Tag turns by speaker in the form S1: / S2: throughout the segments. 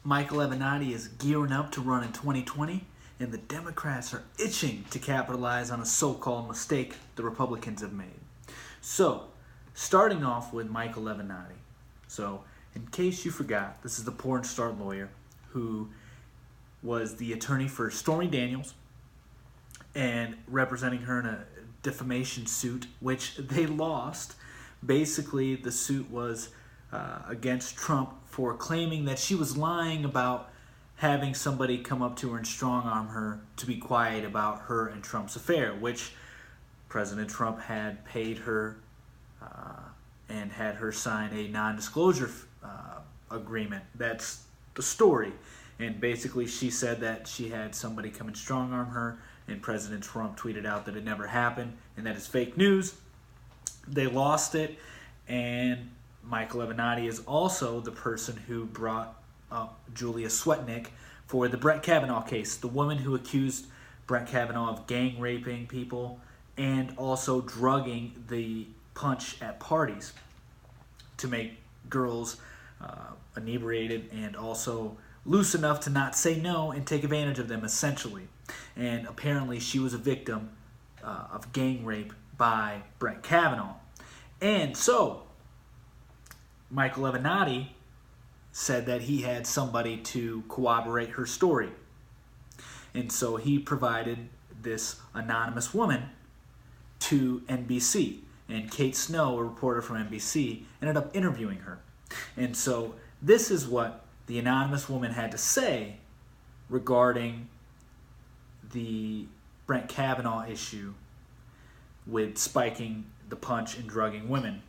S1: Michael Avenatti is gearing up to run in 2020, and the Democrats are itching to capitalize on a so-called mistake the Republicans have made. So, starting off with Michael Avenatti. So, in case you forgot, this is the porn star lawyer who was the attorney for Stormy Daniels and representing her in a defamation suit, which they lost. Basically, the suit was against Trump for claiming that she was lying about having somebody come up to her and strong-arm her to be quiet about her and Trump's affair, which President Trump had paid her and had her sign a non-disclosure agreement. That's the story. And basically she said that she had somebody come and strong-arm her, and President Trump tweeted out that it never happened and that is fake news. They lost it, and Michael Avenatti is also the person who brought up Julia Swetnick for the Brett Kavanaugh case, the woman who accused Brett Kavanaugh of gang raping people and also drugging the punch at parties to make girls inebriated and also loose enough to not say no and take advantage of them, essentially. And apparently she was a victim of gang rape by Brett Kavanaugh. And so Michael Avenatti said that he had somebody to corroborate her story. And so he provided this anonymous woman to NBC. And Kate Snow, a reporter from NBC, ended up interviewing her. And so this is what the anonymous woman had to say regarding the Brett Kavanaugh issue with spiking the punch and drugging women.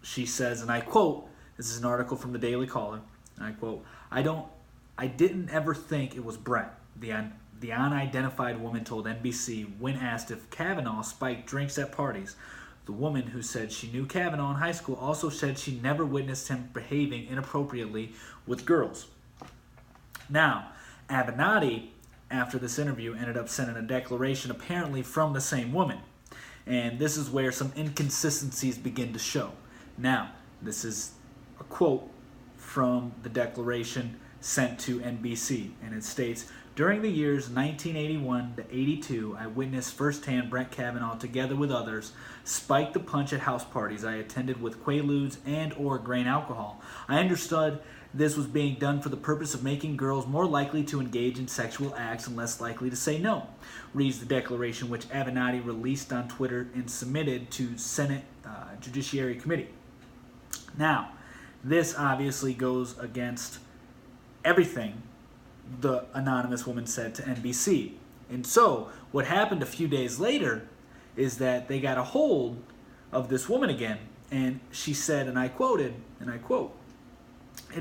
S1: She says, and I quote, this is an article from the Daily Caller, and I quote, I didn't ever think it was Brett, the unidentified woman told NBC when asked if Kavanaugh spiked drinks at parties. The woman, who said she knew Kavanaugh in high school, also said she never witnessed him behaving inappropriately with girls. Now, Avenatti, after this interview, ended up sending a declaration apparently from the same woman. And this is where some inconsistencies begin to show. Now, this is a quote from the declaration sent to NBC, and it states, during the years 1981 to 82, I witnessed firsthand Brett Kavanaugh, together with others, spike the punch at house parties I attended with Quaaludes and or grain alcohol. I understood this was being done for the purpose of making girls more likely to engage in sexual acts and less likely to say no, reads the declaration, which Avenatti released on Twitter and submitted to Senate Judiciary Committee. Now, this obviously goes against everything the anonymous woman said to NBC. And so, what happened a few days later is that they got a hold of this woman again, and she said, and I quote, it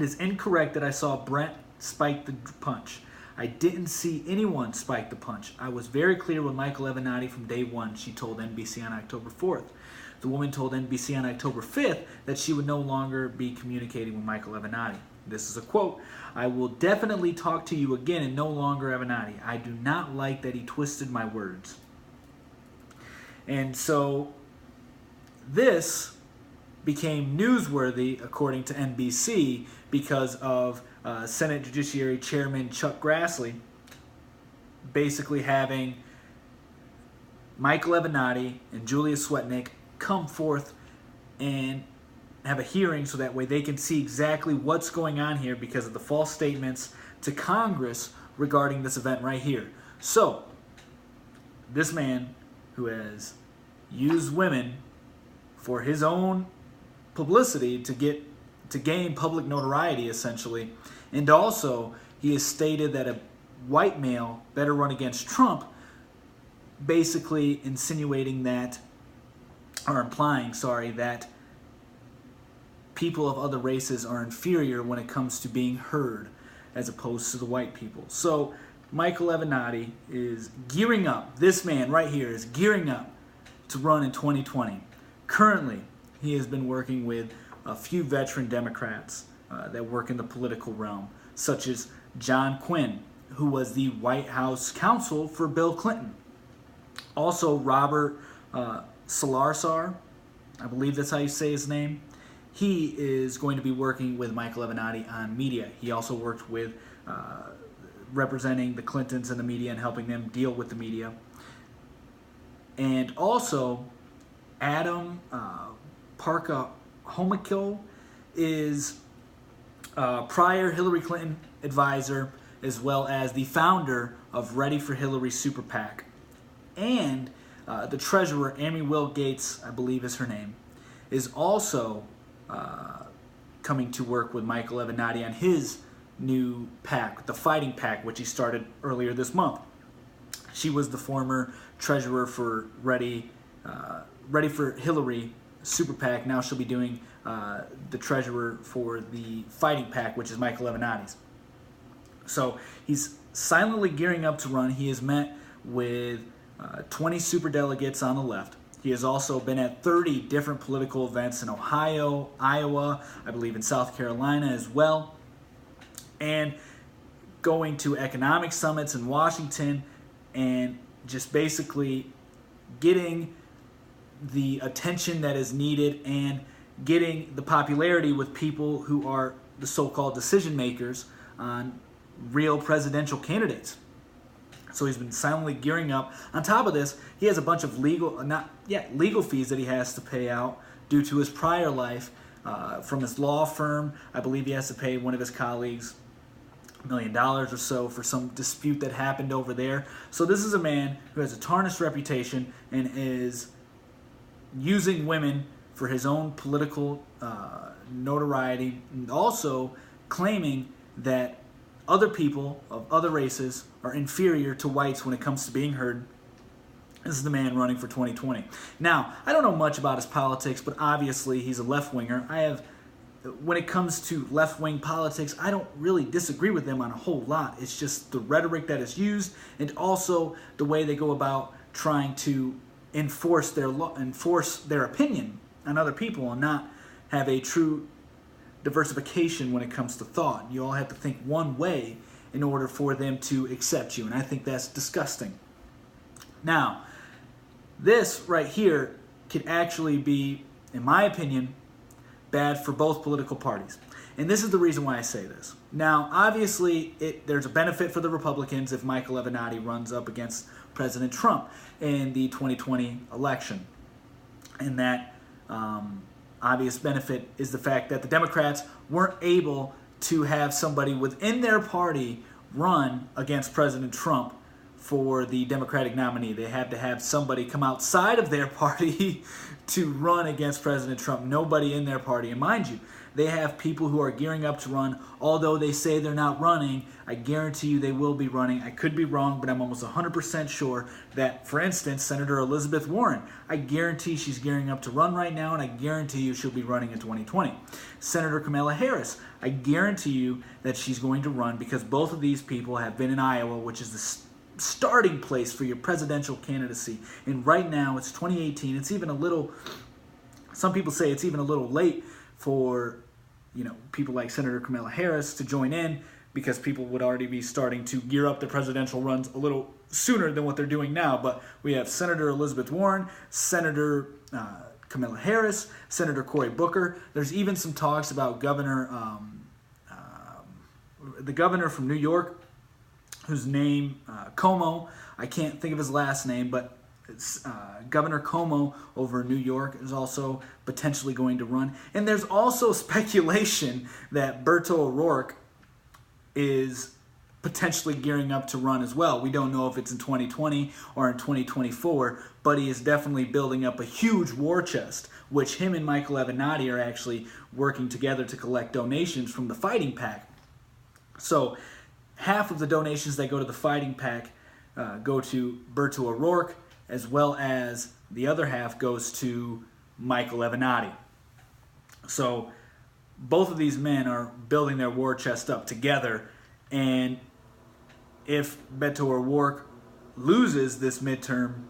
S1: is incorrect that I saw Brett spike the punch. I didn't see anyone spike the punch. I was very clear with Michael Avenatti from day one, she told NBC on October 4th. The woman told NBC on October 5th that she would no longer be communicating with Michael Avenatti. This is a quote, I will definitely talk to you again and no longer Avenatti. I do not like that he twisted my words. And so this became newsworthy, according to NBC, because of Senate Judiciary Chairman Chuck Grassley basically having Michael Avenatti and Julia Swetnick come forth and have a hearing so that way they can see exactly what's going on here because of the false statements to Congress regarding this event right here. So, this man who has used women for his own publicity to gain public notoriety, essentially, and also he has stated that a white male better run against Trump, basically insinuating that, or implying, that people of other races are inferior when it comes to being heard as opposed to the white people. So Michael Avenatti is gearing up. This man right here is gearing up to run in 2020. Currently, he has been working with a few veteran Democrats that work in the political realm, such as John Quinn, who was the White House counsel for Bill Clinton. Also, Robert Salarsar, I believe that's how you say his name. he is going to be working with Michael Avenatti on media. He also worked with representing the Clintons and the media and helping them deal with the media. And also, Adam Parka-Homikil is prior Hillary Clinton advisor, as well as the founder of Ready for Hillary Super PAC. And the treasurer, Amy Will Gates, I believe is her name, is also coming to work with Michael Avenatti on his new PAC, the Fighting PAC, which he started earlier this month. She was the former treasurer for Ready for Hillary Super PAC. Now she'll be doing the treasurer for the Fighting PAC, which is Michael Avenatti's. So he's silently gearing up to run. He has met with 20 superdelegates on the left. He has also been at 30 different political events in Ohio, Iowa, I believe in South Carolina as well, and going to economic summits in Washington and just basically getting the attention that is needed and getting the popularity with people who are the so-called decision makers on real presidential candidates. So he's been silently gearing up. On top of this, he has a bunch of legal fees that he has to pay out due to his prior life from his law firm. I believe he has to pay one of his colleagues $1 million or so for some dispute that happened over there. So this is a man who has a tarnished reputation and is using women for his own political notoriety, and also claiming that other people of other races are inferior to whites when it comes to being heard. This is the man running for 2020. Now, I don't know much about his politics, but obviously he's a left-winger. When it comes to left-wing politics, I don't really disagree with them on a whole lot. It's just the rhetoric that is used and also the way they go about trying to enforce their opinion on other people and not have a true diversification when it comes to thought. You all have to think one way in order for them to accept you, and I think that's disgusting. Now, this right here could actually be, in my opinion, bad for both political parties. And this is the reason why I say this. Now, obviously, there's a benefit for the Republicans if Michael Avenatti runs up against President Trump in the 2020 election. And that obvious benefit is the fact that the Democrats weren't able to have somebody within their party run against President Trump for the Democratic nominee. They had to have somebody come outside of their party to run against President Trump. Nobody in their party. And mind you, they have people who are gearing up to run. Although they say they're not running, I guarantee you they will be running. I could be wrong, but I'm almost 100% sure that, for instance, Senator Elizabeth Warren, I guarantee she's gearing up to run right now, and I guarantee you she'll be running in 2020. Senator Kamala Harris, I guarantee you that she's going to run because both of these people have been in Iowa, which is the starting place for your presidential candidacy. And right now, it's 2018. It's even a little, some people say it's even a little late for people like Senator Kamala Harris to join in because people would already be starting to gear up their presidential runs a little sooner than what they're doing now. But we have Senator Elizabeth Warren, Senator Kamala Harris, Senator Cory Booker. There's even some talks about the governor from New York, whose name, Cuomo, I can't think of his last name, but it's Governor Cuomo over in New York is also potentially going to run. And there's also speculation that Beto O'Rourke is potentially gearing up to run as well. We don't know if it's in 2020 or in 2024, but he is definitely building up a huge war chest, which him and Michael Avenatti are actually working together to collect donations from the Fighting PAC. So half of the donations that go to the Fighting PAC go to Beto O'Rourke, as well as the other half goes to Michael Avenatti. So both of these men are building their war chest up together, and if Beto O'Rourke loses this midterm,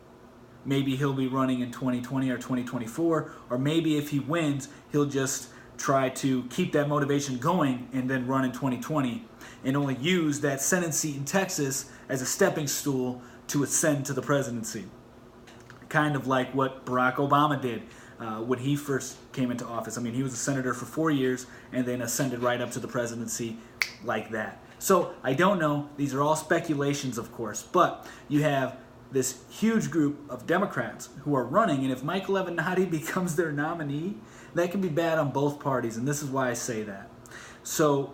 S1: maybe he'll be running in 2020 or 2024, or maybe if he wins, he'll just try to keep that motivation going and then run in 2020 and only use that Senate seat in Texas as a stepping stool to ascend to the presidency. Kind of like what Barack Obama did when he first came into office. I mean, he was a senator for 4 years and then ascended right up to the presidency like that. So I don't know. These are all speculations, of course. But you have this huge group of Democrats who are running, and if Michael Avenatti becomes their nominee, that can be bad on both parties, and this is why I say that. So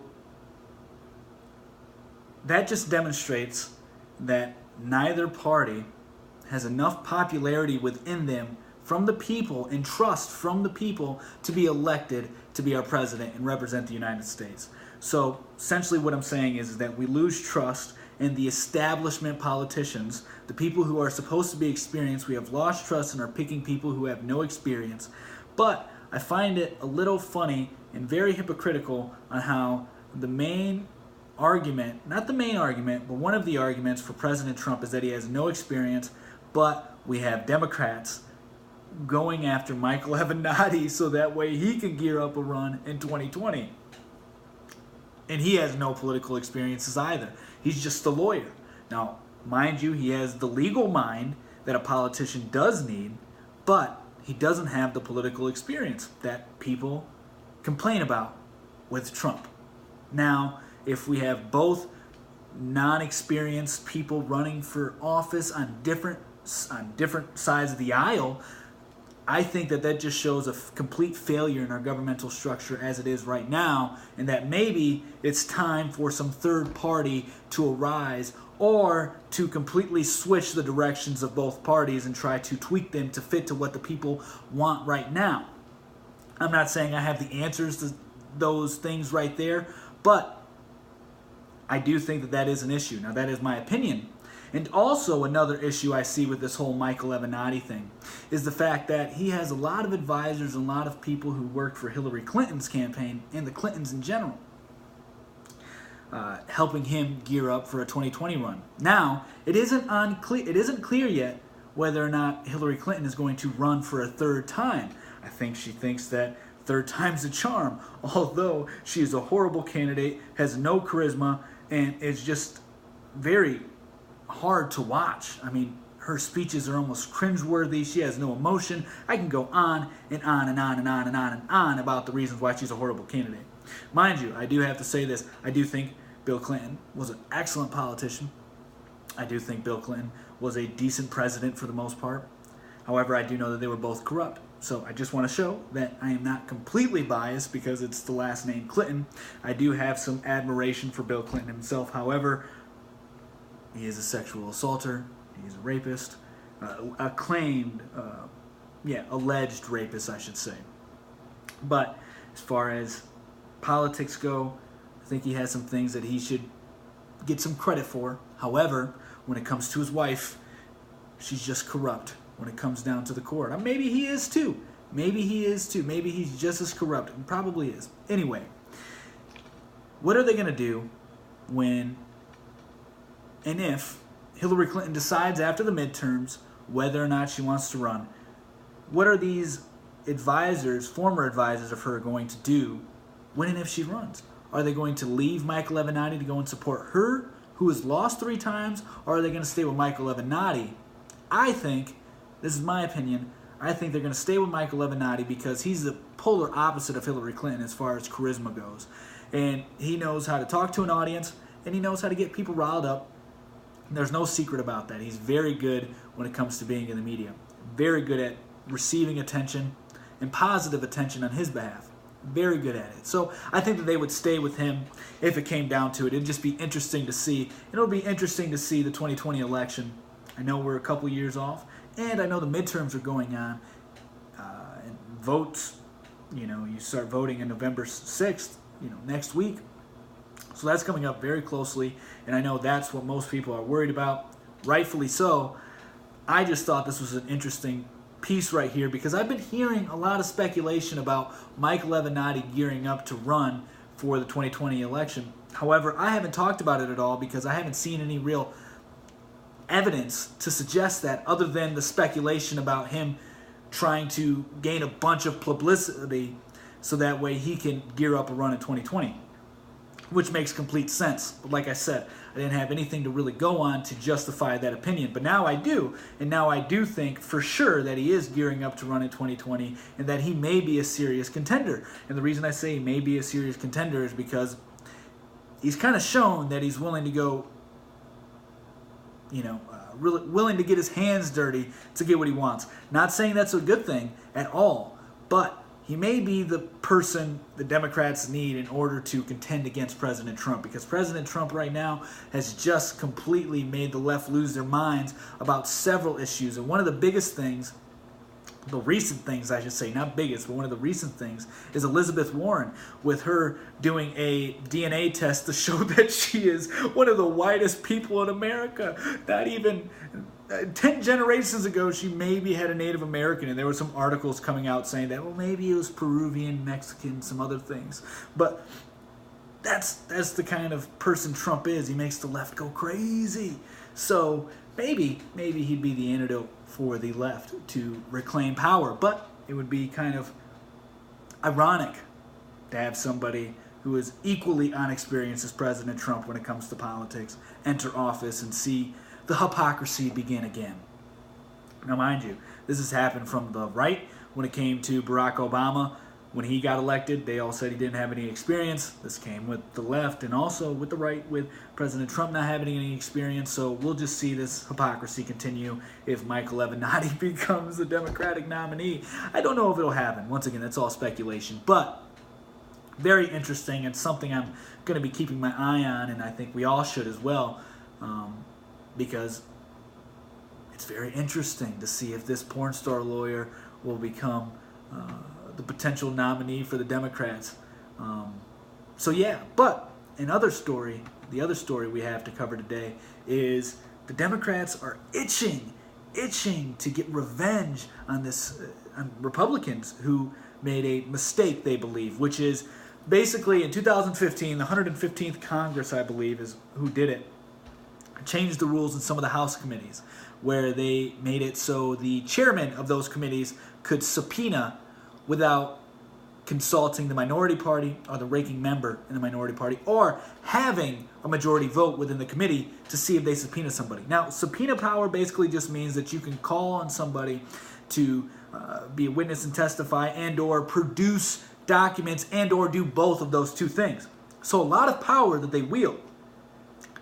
S1: that just demonstrates that neither party has enough popularity within them from the people and trust from the people to be elected to be our president and represent the United States. So essentially what I'm saying is that we lose trust in the establishment politicians, the people who are supposed to be experienced. We have lost trust and are picking people who have no experience. But I find it a little funny and very hypocritical on how the main argument, not the main argument, but one of the arguments for President Trump is that he has no experience, but we have Democrats going after Michael Avenatti so that way he can gear up a run in 2020. And he has no political experiences either. He's just a lawyer. Now, mind you, he has the legal mind that a politician does need, but he doesn't have the political experience that people complain about with Trump. Now, if we have both non-experienced people running for office on different sides of the aisle, I think that just shows a complete failure in our governmental structure as it is right now, and that maybe it's time for some third party to arise or to completely switch the directions of both parties and try to tweak them to fit to what the people want right now. I'm not saying I have the answers to those things right there, but I do think that is an issue. Now, that is my opinion. And also another issue I see with this whole Michael Avenatti thing is the fact that he has a lot of advisors and a lot of people who worked for Hillary Clinton's campaign and the Clintons in general, helping him gear up for a 2020 run. Now, it isn't clear yet whether or not Hillary Clinton is going to run for a third time. I think she thinks that third time's a charm, although she is a horrible candidate, has no charisma, and is just very hard to watch. I mean, her speeches are almost cringeworthy. She has no emotion. I can go on and on and on and on and on and on about the reasons why she's a horrible candidate. Mind you, I do have to say this. I do think Bill Clinton was an excellent politician. I do think Bill Clinton was a decent president for the most part. However, I do know that they were both corrupt. So I just want to show that I am not completely biased because it's the last name Clinton. I do have some admiration for Bill Clinton himself. However, he is a sexual assaulter. He's a rapist. Alleged rapist, I should say. But as far as politics go, I think he has some things that he should get some credit for. However, when it comes to his wife, she's just corrupt when it comes down to the court. Maybe he is too. Maybe he's just as corrupt. He probably is. Anyway, what are they going to do when and if Hillary Clinton decides after the midterms whether or not she wants to run? What are these advisors, former advisors of her, going to do when and if she runs? Are they going to leave Michael Avenatti to go and support her, who has lost 3 times, or are they going to stay with Michael Avenatti? I think, this is my opinion, I think they're going to stay with Michael Avenatti because he's the polar opposite of Hillary Clinton as far as charisma goes. And he knows how to talk to an audience, and he knows how to get people riled up. There's no secret about that. He's very good when it comes to being in the media. Very good at receiving attention and positive attention on his behalf. Very good at it. So I think that they would stay with him if it came down to it. It'd just be interesting to see. It'll be interesting to see the 2020 election. I know we're a couple years off, and I know the midterms are going on. And votes, you start voting on November 6th, next week. So that's coming up very closely, and I know that's what most people are worried about, rightfully so. I just thought this was an interesting piece right here because I've been hearing a lot of speculation about Michael Avenatti gearing up to run for the 2020 election. However, I haven't talked about it at all because I haven't seen any real evidence to suggest that, other than the speculation about him trying to gain a bunch of publicity so that way he can gear up a run in 2020. which makes complete sense. But like I said, I didn't have anything to really go on to justify that opinion. But now I do, and now I do think for sure that he is gearing up to run in 2020 and that he may be a serious contender. And the reason I say he may be a serious contender is because he's kind of shown that he's willing to go, really willing to get his hands dirty to get what he wants. Not saying that's a good thing at all, but he may be the person the Democrats need in order to contend against President Trump, because President Trump right now has just completely made the left lose their minds about several issues. And one of the biggest things, the recent things I should say, not biggest, but one of the recent things is Elizabeth Warren, with her doing a DNA test to show that she is one of the whitest people in America. Not even 10 generations ago, she maybe had a Native American, and there were some articles coming out saying that, well, maybe it was Peruvian, Mexican, some other things. But that's the kind of person Trump is. He makes the left go crazy. So maybe he'd be the antidote for the left to reclaim power. But it would be kind of ironic to have somebody who is equally unexperienced as President Trump when it comes to politics enter office and see the hypocrisy begin again. Now, mind you, this has happened from the right when it came to Barack Obama. When he got elected, they all said he didn't have any experience. This came with the left and also with the right, with President Trump not having any experience. So we'll just see this hypocrisy continue if Michael Avenatti becomes the Democratic nominee. I don't know if it'll happen. Once again, that's all speculation. But very interesting, and something I'm going to be keeping my eye on, and I think we all should as well, because it's very interesting to see if this porn star lawyer will become the potential nominee for the Democrats. So yeah, but the other story we have to cover today is the Democrats are itching to get revenge on on Republicans who made a mistake, they believe, which is basically in 2015, the 115th Congress, I believe, is who did it, changed the rules in some of the House committees, where they made it so the chairman of those committees could subpoena without consulting the minority party or the ranking member in the minority party, or having a majority vote within the committee to see if they subpoena somebody. Now, subpoena power basically just means that you can call on somebody to be a witness and testify, and or produce documents, and or do both of those two things. So a lot of power that they wield.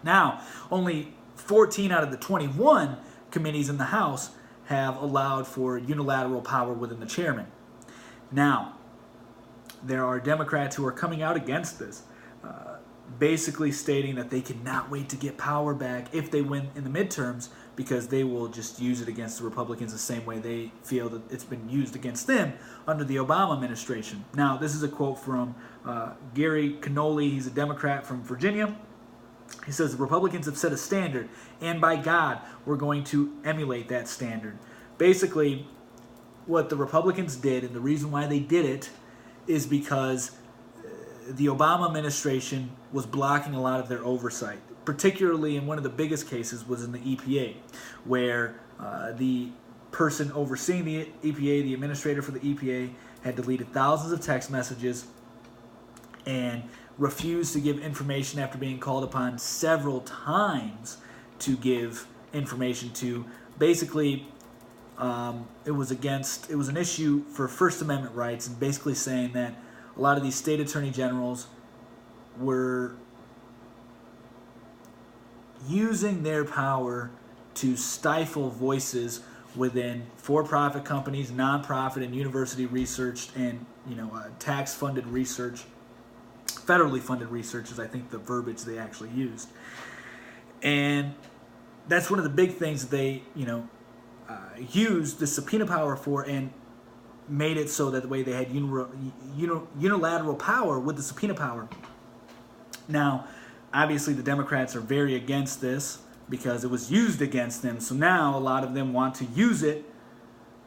S1: Now, only 14 out of the 21 committees in the House have allowed for unilateral power within the chairman. Now, there are Democrats who are coming out against this, basically stating that they cannot wait to get power back if they win in the midterms, because they will just use it against the Republicans the same way they feel that it's been used against them under the Obama administration. Now, this is a quote from Gary Cannoli. He's a Democrat from Virginia. He says, the Republicans have set a standard, and by God, we're going to emulate that standard. Basically, what the Republicans did, and the reason why they did it, is because the Obama administration was blocking a lot of their oversight. Particularly in one of the biggest cases was in the EPA, where the person overseeing the EPA, the administrator for the EPA, had deleted thousands of text messages and refused to give information after being called upon several times to give information to. Basically, it was an issue for First Amendment rights, and basically saying that a lot of these state attorney generals were using their power to stifle voices within for-profit companies, non-profit, and university research, and tax-funded research. Federally funded research is, I think, the verbiage they actually used. And that's one of the big things that they, used the subpoena power for, and made it so that the way they had unilateral power with the subpoena power. Now, obviously, the Democrats are very against this because it was used against them. So now a lot of them want to use it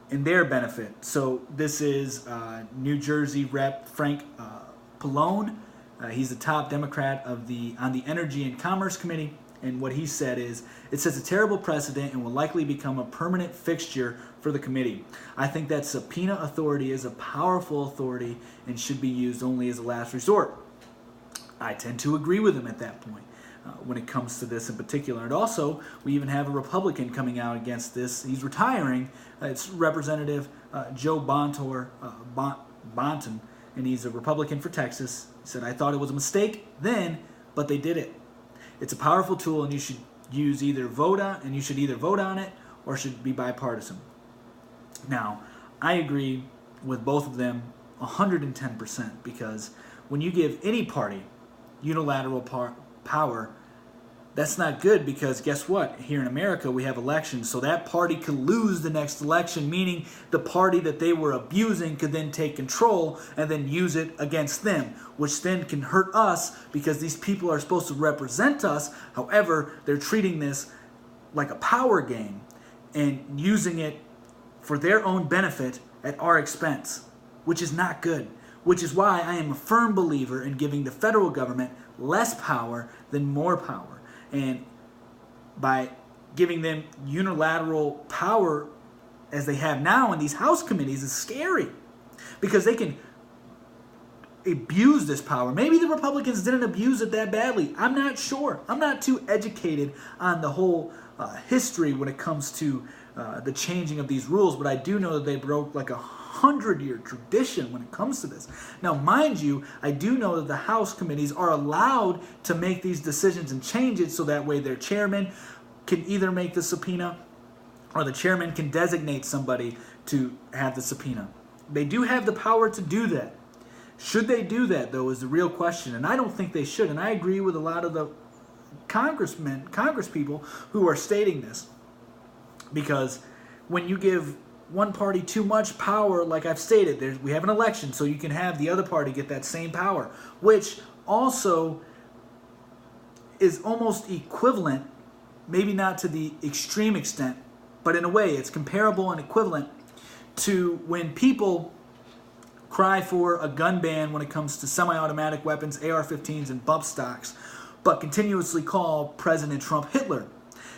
S1: in their benefit. So this is New Jersey Rep. Frank Pallone. He's the top Democrat on the Energy and Commerce Committee. And what he said is, it sets a terrible precedent and will likely become a permanent fixture for the committee. I think that subpoena authority is a powerful authority and should be used only as a last resort. I tend to agree with him at that point when it comes to this in particular. And also, we even have a Republican coming out against this. He's retiring. It's Representative Joe Bonton, and he's a Republican for Texas. He said, I thought it was a mistake then, but they did it. It's a powerful tool, and you should either vote on it or should be bipartisan. Now, I agree with both of them 110%, because when you give any party unilateral power, that's not good, because guess what? Here in America, we have elections, so that party could lose the next election, meaning the party that they were abusing could then take control and then use it against them, which then can hurt us, because these people are supposed to represent us. However, they're treating this like a power game and using it for their own benefit at our expense, which is not good. Which is why I am a firm believer in giving the federal government less power than more power. And by giving them unilateral power as they have now in these House committees is scary, because they can abuse this power. Maybe the Republicans didn't abuse it that badly. I'm not sure. I'm not too educated on the whole history when it comes to the changing of these rules, but I do know that they broke like 100-year tradition when it comes to this. Now, mind you, I do know that the House committees are allowed to make these decisions and change it, so that way their chairman can either make the subpoena or the chairman can designate somebody to have the subpoena. They do have the power to do that. Should they do that, though, is the real question, and I don't think they should, and I agree with a lot of the congresspeople who are stating this, because when you give one party too much power, like I've stated, we have an election, so you can have the other party get that same power, which also is almost equivalent, maybe not to the extreme extent, but in a way it's comparable and equivalent to when people cry for a gun ban when it comes to semi-automatic weapons, AR-15s, and bump stocks, but continuously call President Trump Hitler.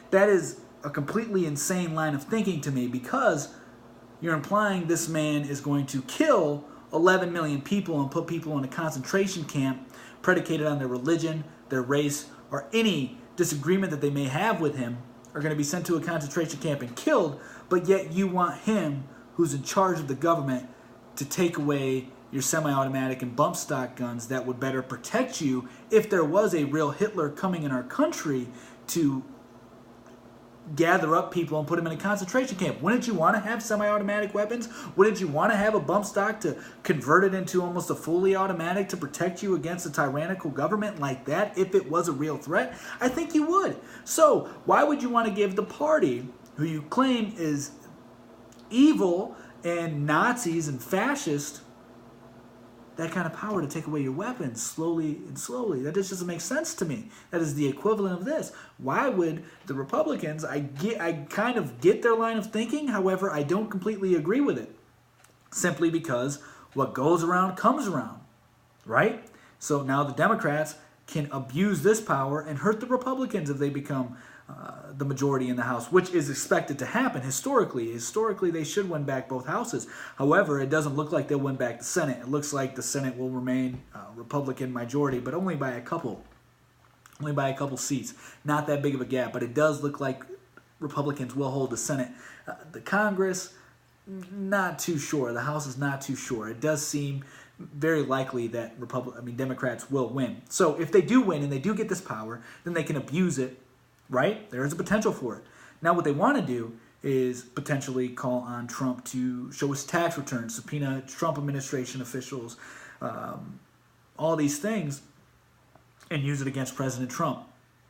S1: That is a completely insane line of thinking to me, because you're implying this man is going to kill 11 million people and put people in a concentration camp predicated on their religion, their race, or any disagreement that they may have with him, are going to be sent to a concentration camp and killed, but yet you want him, who's in charge of the government, to take away your semi-automatic and bump stock guns that would better protect you if there was a real Hitler coming in our country to gather up people and put them in a concentration camp. Wouldn't you want to have semi-automatic weapons? Wouldn't you want to have a bump stock to convert it into almost a fully automatic to protect you against a tyrannical government like that if it was a real threat? I think you would. So why would you want to give the party who you claim is evil and Nazis and fascist that kind of power to take away your weapons slowly and slowly? That just doesn't make sense to me. That is the equivalent of this. Why would the Republicans, I kind of get their line of thinking, however, I don't completely agree with it. Simply because what goes around comes around, right? So now the Democrats can abuse this power and hurt the Republicans if they become the majority in the House, which is expected to happen historically. Historically, they should win back both houses. However, it doesn't look like they'll win back the Senate. It looks like the Senate will remain Republican majority, but only by a couple seats. Not that big of a gap, but it does look like Republicans will hold the Senate. The Congress, not too sure. The House is not too sure. It does seem very likely that Democrats will win. So if they do win and they do get this power, then they can abuse it. Right? There is a potential for it. Now what they want to do is potentially call on Trump to show his tax returns, subpoena Trump administration officials, all these things, and use it against President Trump.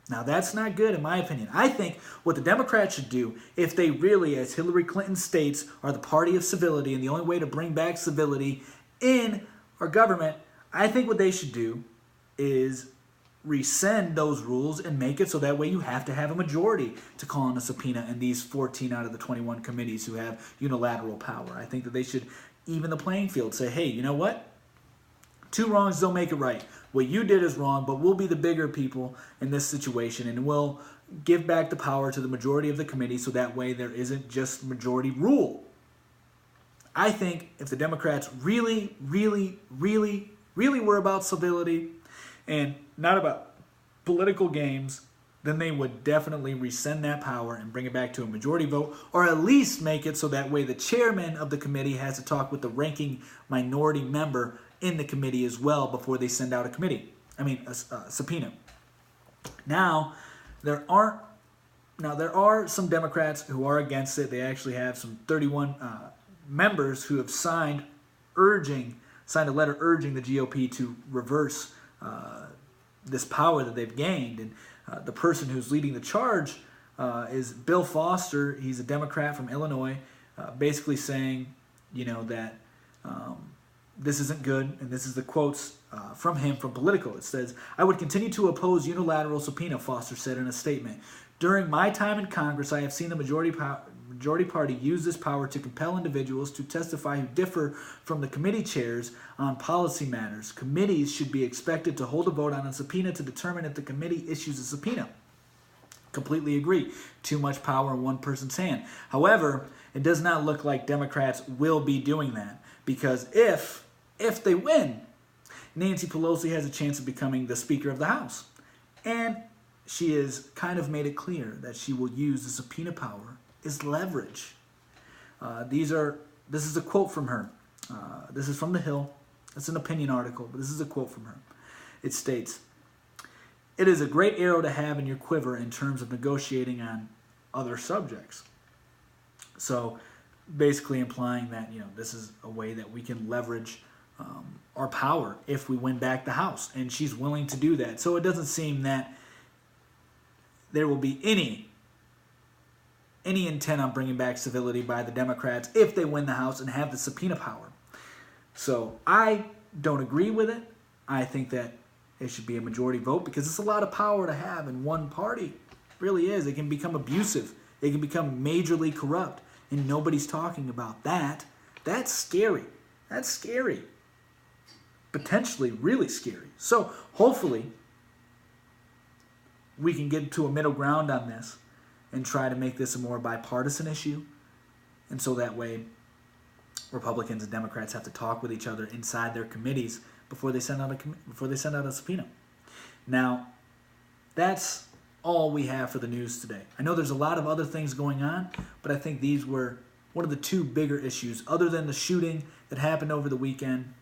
S1: Now that's not good in my opinion. I think what the Democrats should do, if they really, as Hillary Clinton states, are the party of civility and the only way to bring back civility in our government, I think what they should do is rescind those rules and make it so that way you have to have a majority to call on a subpoena in these 14 out of the 21 committees who have unilateral power. I think that they should even the playing field. Say, hey, you know what? Two wrongs don't make it right. What you did is wrong, but we'll be the bigger people in this situation and we'll give back the power to the majority of the committee so that way there isn't just majority rule. I think if the Democrats really, really, really, really were about civility, and not about political games, then they would definitely rescind that power and bring it back to a majority vote, or at least make it so that way the chairman of the committee has to talk with the ranking minority member in the committee as well before they send out a subpoena. Now, there are some Democrats who are against it. They actually have some 31 members who have signed a letter urging the GOP to reverse this power that they've gained. And the person who's leading the charge is Bill Foster. He's a Democrat from Illinois, basically saying, that this isn't good. And this is the quotes from him from Politico. It says, "I would continue to oppose unilateral subpoena," Foster said in a statement. "During my time in Congress, I have seen the majority party use this power to compel individuals to testify who differ from the committee chairs on policy matters. Committees should be expected to hold a vote on a subpoena to determine if the committee issues a subpoena." Completely agree. Too much power in one person's hand. However, it does not look like Democrats will be doing that, because if they win, Nancy Pelosi has a chance of becoming the Speaker of the House. And she has kind of made it clear that she will use the subpoena power as leverage. This is a quote from her. This is from The Hill. It's an opinion article, but this is a quote from her. It states, "It is a great arrow to have in your quiver in terms of negotiating on other subjects." So basically implying that, this is a way that we can leverage our power if we win back the House. And she's willing to do that. So it doesn't seem that there will be any intent on bringing back civility by the Democrats if they win the House and have the subpoena power. So I don't agree with it. I think that it should be a majority vote, because it's a lot of power to have in one party. It really is. It can become abusive. It can become majorly corrupt. And nobody's talking about that. That's scary. That's scary. Potentially really scary. So hopefully we can get to a middle ground on this and try to make this a more bipartisan issue. And so that way Republicans and Democrats have to talk with each other inside their committees before they send out a subpoena. Now, that's all we have for the news today. I know there's a lot of other things going on, but I think these were one of the two bigger issues, other than the shooting that happened over the weekend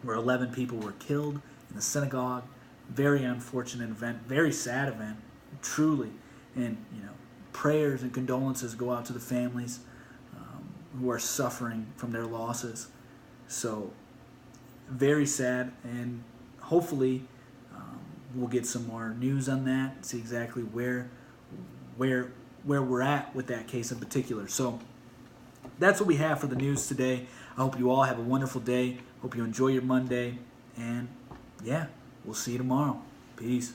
S1: where 11 people were killed in the synagogue. Very unfortunate event, very sad event, truly. And, prayers and condolences go out to the families who are suffering from their losses. So, very sad, and hopefully we'll get some more news on that, see exactly where we're at with that case in particular. So, that's what we have for the news today. I hope you all have a wonderful day. Hope you enjoy your Monday. And, yeah, we'll see you tomorrow. Peace.